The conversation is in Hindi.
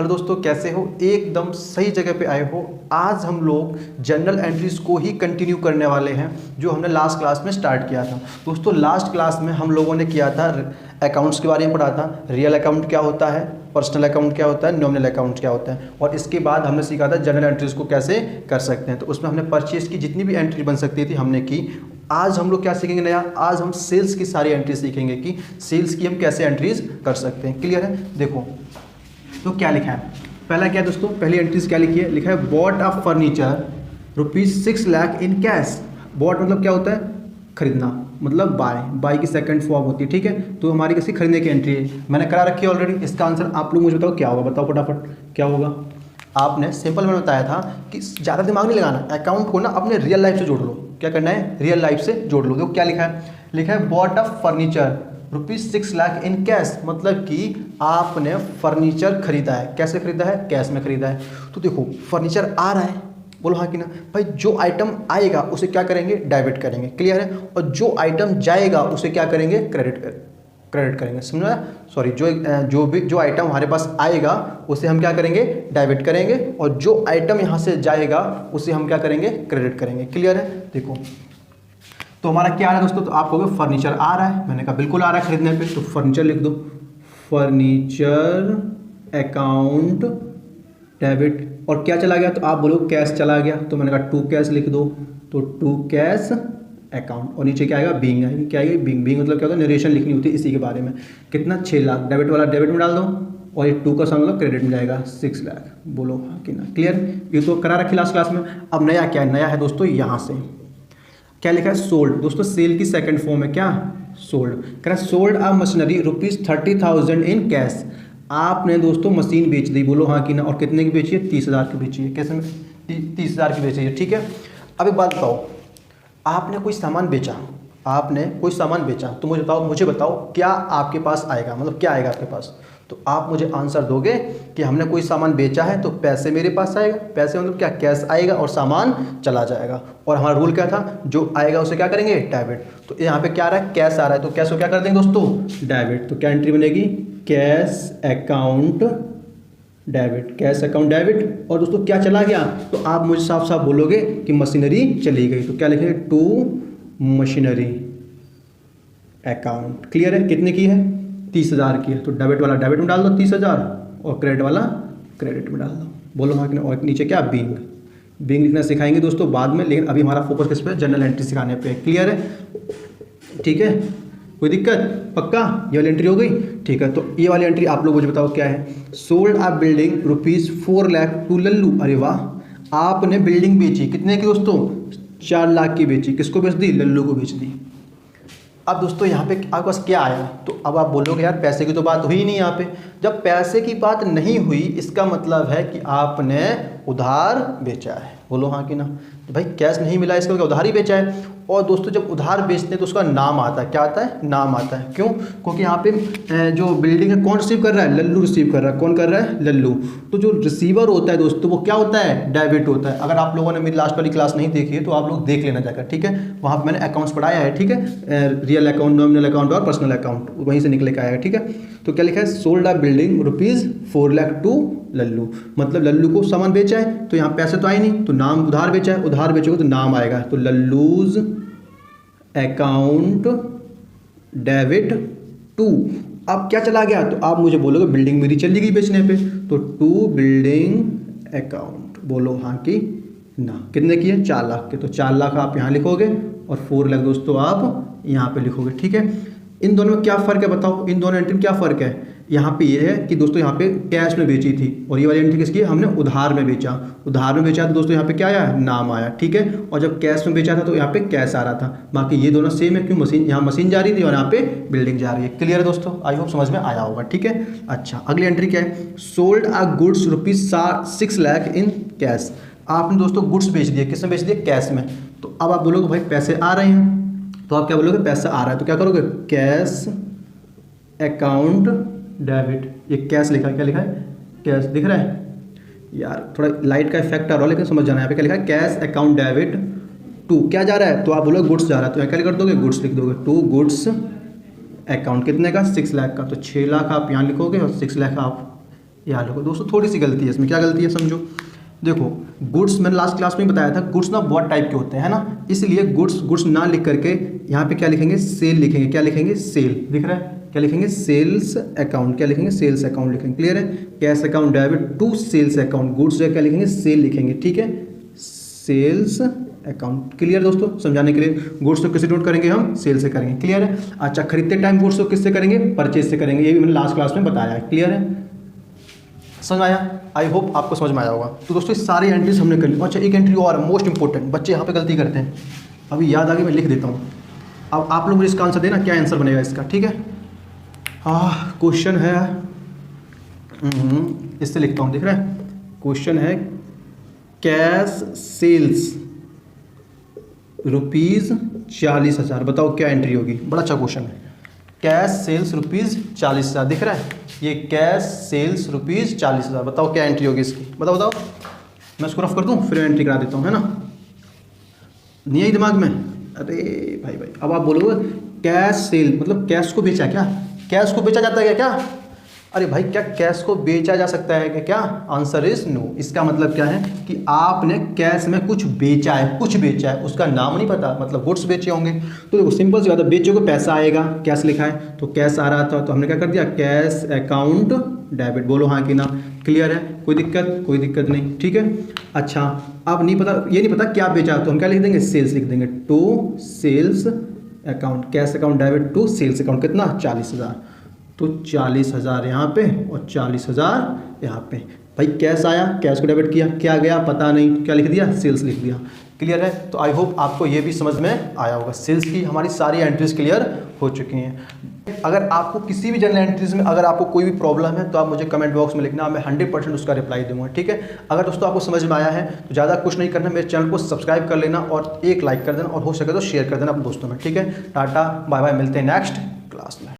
हेलो दोस्तों, कैसे हो? एकदम सही जगह पे आए हो। आज हम लोग जनरल एंट्रीज को ही कंटिन्यू करने वाले हैं जो हमने लास्ट क्लास में स्टार्ट किया था। दोस्तों लास्ट क्लास में हम लोगों ने किया था अकाउंट्स के बारे में पढ़ा था। रियल अकाउंट क्या होता है, पर्सनल अकाउंट क्या होता है, नॉमिनल अकाउंट क्या होता है, और इसके बाद हमने सीखा था जनरल एंट्रीज को कैसे कर सकते हैं। तो उसमें हमने परचेज की जितनी भी एंट्री बन सकती थी हमने की। आज हम लोग क्या सीखेंगे नया? आज हम सेल्स की सारी एंट्री सीखेंगे कि सेल्स की हम कैसे एंट्रीज कर सकते हैं। क्लियर है? देखो तो क्या लिखा है, पहला क्या है दोस्तों, पहली एंट्रीज क्या लिखी है? लिखा है bought of furniture ₹6 lakh in cash. Bought मतलब क्या होता है? खरीदना, मतलब बाय की सेकंड फॉर्म होती है। ठीक है, तो हमारी किसी खरीदने की एंट्री है, मैंने करा रखी है ऑलरेडी। इसका आंसर आप लोग मुझे बताओ क्या होगा, बताओ फटाफट क्या होगा। आपने सिंपल मैंने बताया था कि ज़्यादा दिमाग नहीं लगाना, अकाउंट को ना अपने रियल लाइफ से जोड़ लो। क्या करना है? रियल लाइफ से जोड़ लो। देखो क्या लिखा है, लिखा है bought of furniture ₹6 lakh in cash, मतलब कि आपने फर्नीचर खरीदा है। कैसे खरीदा है? कैश में खरीदा है। तो देखो फर्नीचर आ रहा है, बोलो हाँ कि ना भाई। जो आइटम आएगा उसे क्या करेंगे? डेबिट करेंगे। क्लियर है? और जो आइटम जाएगा उसे क्या करेंगे? क्रेडिट करेंगे। समझा? सॉरी, जो आइटम हमारे पास आएगा उसे हम क्या करेंगे? डेबिट करेंगे, और जो आइटम यहाँ से जाएगा उसे हम क्या करेंगे? क्रेडिट करेंगे। क्लियर है? देखो तो हमारा क्या आ रहा है दोस्तों, तो आप कहोगे फर्नीचर आ रहा है। मैंने कहा बिल्कुल आ रहा है खरीदने पे, तो फर्नीचर लिख दो। फर्नीचर अकाउंट डेबिट, और क्या चला गया? तो आप बोलो कैश चला गया, तो मैंने कहा टू कैश लिख दो। तो टू कैश अकाउंट, और नीचे क्या आएगा? बीइंग आएगी। क्या आएगी? बीइंग मतलब क्या होता है? नरेशन लिखनी होती है इसी के बारे में। कितना? 6 लाख। डेबिट वाला डेबिट में डाल दो, और ये टू का सम मतलब क्रेडिट में जाएगा 6 लाख। बोलो हाँ कि ना? क्लियर? ये तो करा रखी लास्ट क्लास में। अब नया क्या है? नया है दोस्तों यहाँ से क्या लिखा है? सोल्ड। दोस्तों सेल की सेकंड फॉर्म है क्या? सोल्ड। कह रहा है sold a machinery ₹30,000 in cash. आपने दोस्तों मशीन बेच दी। बोलो हाँ कि ना? और कितने की बेची है? 30,000 की बेची है। कैसे में? 30,000 की बेची है। ठीक है, अब एक बात बताओ, आपने कोई सामान बेचा, आपने कोई सामान बेचा, तो मुझे बताओ क्या आपके पास आएगा, मतलब क्या आएगा आपके पास? तो आप मुझे आंसर दोगे कि हमने कोई सामान बेचा है तो पैसे मेरे पास आएगा। पैसे मतलब क्या? कैश आएगा और सामान चला जाएगा। और हमारा रूल क्या था? जो आएगा उसे क्या करेंगे? डेबिट। तो यहाँ पे क्या आ रहा है? कैश आ रहा है, तो कैश को क्या कर देंगे दोस्तों? डेबिट। तो क्या एंट्री बनेगी? Cash account debit. Cash account debit. और दोस्तों क्या चला गया? तो आप मुझे साफ साफ बोलोगे कि मशीनरी चली गई। तो क्या लिखेंगे? To machinery account. क्लियर है? कितने की है? 30,000 की है। तो डेबिट वाला डेबिट में डाल दो 30,000, और क्रेडिट वाला क्रेडिट में डाल दो। बोलो हाँ कि ना? और नीचे क्या? बीइंग लिखना सिखाएंगे दोस्तों बाद में, लेकिन अभी हमारा फोकस किस पे? जनरल एंट्री सिखाने पे। क्लियर है? ठीक है, कोई दिक्कत? पक्का? ये वाली एंट्री हो गई? ठीक है, तो ये वाली एंट्री आप लोग मुझे बताओ क्या है। Sold a building ₹4 lakh to Lallu. अरे वाह, आपने बिल्डिंग बेची। कितने की दोस्तों? 4 लाख की बेची। किसको बेच दी? लल्लू को बेच दी। अब दोस्तों यहाँ पे आपके पास क्या आया? तो अब आप बोलोगे यार पैसे की तो बात हुई नहीं यहाँ पे। जब पैसे की बात नहीं हुई इसका मतलब है कि आपने उधार बेचा है। बोलो हाँ कि ना? तो भाई कैश नहीं मिला, इसका मतलब उधार ही बेचा है। और दोस्तों जब उधार बेचते हैं तो उसका नाम आता है। क्या आता है? नाम आता है। क्यों? क्योंकि यहाँ पे जो बिल्डिंग है कौन रिसीव कर रहा है? लल्लू रिसीव कर रहा है। कौन कर रहा है? लल्लू। तो जो रिसीवर होता है दोस्तों वो क्या होता है? डेबिट होता है। अगर आप लोगों ने मेरी लास्ट वाली क्लास नहीं देखी है तो आप लोग देख लेना जाकर। ठीक है, वहाँ पर मैंने अकाउंट्स पढ़ाया है। ठीक है, रियल अकाउंट, नॉमिनल अकाउंट और पर्सनल अकाउंट वहीं से निकले के आया है। ठीक है, तो क्या लिखा है? Sold a building ₹4 lakh to Lallu, मतलब लल्लू को सामान बेचा है। तो यहाँ पैसे तो आए नहीं, तो नाम उधार बेचा है। उधार बेचोगे तो नाम आएगा। तो लल्लूज अकाउंट डेबिट टू। अब क्या चला गया? तो आप मुझे बोलोगे बिल्डिंग मेरी चली गई बेचने पे, तो टू बिल्डिंग अकाउंट। बोलो हाँ कि ना? कितने की है? 4 लाख के। तो 4 लाख आप यहाँ लिखोगे, और 4 लाख दोस्तों आप यहाँ पे लिखोगे। ठीक है, इन दोनों में क्या फ़र्क है बताओ? इन दोनों एंट्री में क्या फ़र्क है? यहाँ पे ये है कि दोस्तों यहाँ पे कैश में बेची थी, और ये वाली एंट्री किसकी है? हमने उधार में बेचा। उधार में बेचा तो दोस्तों यहाँ पे क्या आया? नाम आया। ठीक है, और जब कैश में बेचा था तो यहाँ पे कैश आ रहा था। बाकी ये दोनों सेम है, क्यों? मशीन, यहाँ मशीन जा रही थी और यहाँ पे बिल्डिंग जा रही है। क्लियर है दोस्तों? आई होप समझ में आया होगा। ठीक है, अच्छा अगली एंट्री क्या है? Sold a goods ₹6 lakh in cash. आपने दोस्तों गुड्स बेच दिए। किस में बेच दिए? कैश में। तो अब आप बोलोगे भाई पैसे आ रहे हैं, तो आप क्या बोलोगे? पैसा आ रहा है। तो क्या करोगे? Cash account debit. ये कैश लिखा है। क्या लिखा है? कैश। दिख रहा है यार? थोड़ा लाइट का इफेक्ट आ रहा है लेकिन समझ जाना है। यहाँ पे क्या लिखा है? Cash account debit to. क्या जा रहा है? तो आप बोलोगे गुड्स जा रहा है। तो यहाँ क्या कर दोगे? गुड्स लिख दोगे। To goods account. कितने का? 6 लाख का। तो 6 लाख आप यहाँ लिखोगे और 6 लाख आप यहाँ लिखो दोस्तों, थोड़ी सी गलती है इसमें। क्या गलती है समझो, देखो गुड्स मैंने लास्ट क्लास में ही बताया था, गुड्स ना बहुत टाइप के होते हैं, है ना, इसलिए गुड्स ना लिख करके यहाँ पे क्या लिखेंगे, सेल लिखेंगे। क्या लिखेंगे, सेल दिख रहा है, क्या लिखेंगे, सेल्स अकाउंट। क्या लिखेंगे, सेल्स अकाउंट लिखेंगे। क्लियर है, cash account debit to sales account, goods जो है क्या लिखेंगे, सेल लिखेंगे। ठीक है, सेल्स अकाउंट। क्लियर दोस्तों, समझाने के लिए, गुड्स तो किससे नोट करेंगे हम, सेल से करेंगे। क्लियर है। अच्छा, खरीदते टाइम गुड्स तो किससे करेंगे, परचेज से करेंगे, ये भी मैंने लास्ट क्लास में बताया है। क्लियर है, समझ आया, आई होप आपको समझ में आया होगा। तो दोस्तों ये सारी एंट्रीज हमने कर ली। अच्छा, एक एंट्री और मोस्ट इंपॉर्टेंट, बच्चे यहाँ पे गलती करते हैं, अभी याद आ गई, मैं लिख देता हूँ। अब आप लोग मुझे इसका आंसर देना, क्या आंसर बनेगा इसका। ठीक है, क्वेश्चन है, इससे लिखता हूँ, दिख रहा है, क्वेश्चन है कैश सेल्स ₹40,000, बताओ क्या एंट्री होगी। बड़ा अच्छा क्वेश्चन है, कैश सेल्स ₹40,000 दिख रहा है, ये कैश सेल्स ₹40,000, बताओ क्या एंट्री होगी इसकी, बताओ बताओ। मैं इसको रफ कर दूं, फिर एंट्री करा देता हूँ, है ना, नहीं आई दिमाग में। अरे भाई, अब आप बोलोगे कैश सेल मतलब कैश को बेचा, क्या कैश को बेचा जाता है क्या? अरे भाई, क्या कैश को बेचा जा सकता है क्या? Answer is no. इसका मतलब क्या है कि आपने कैश में कुछ बेचा है, कुछ बेचा है, उसका नाम नहीं पता, मतलब गुड्स बेचे होंगे। तो देखो सिंपल सी बात है, बेचोगे पैसा आएगा, कैश लिखा है तो कैश आ रहा था, तो हमने क्या कर दिया, कैश अकाउंट डेबिट। बोलो हाँ कि ना, क्लियर है, कोई दिक्कत? कोई दिक्कत नहीं, ठीक है। अच्छा, अब नहीं पता, ये नहीं पता क्या बेचा, तो हम क्या लिख देंगे, सेल्स लिख देंगे, to sales account, cash account debit to sales account, कितना, 40,000। तो 40,000 यहाँ पे और 40,000 यहाँ पे। भाई कैश आया, कैश को डेबिट किया, क्या गया पता नहीं, क्या लिख दिया, सेल्स लिख दिया। क्लियर है, तो आई होप आपको ये भी समझ में आया होगा। सेल्स की हमारी सारी एंट्रीज क्लियर हो चुकी हैं। अगर आपको किसी भी जनरल एंट्रीज में अगर आपको कोई भी प्रॉब्लम है तो आप मुझे कमेंट बॉक्स में लिखना, मैं 100% उसका रिप्लाई दूंगा, ठीक है। अगर दोस्तों आपको समझ में आया है तो ज़्यादा कुछ नहीं करना, मेरे चैनल को सब्सक्राइब कर लेना और एक लाइक कर देना, और हो सके तो शेयर कर देना अपने दोस्तों में, ठीक है। टाटा बाय बाय, मिलते हैं नेक्स्ट क्लास में।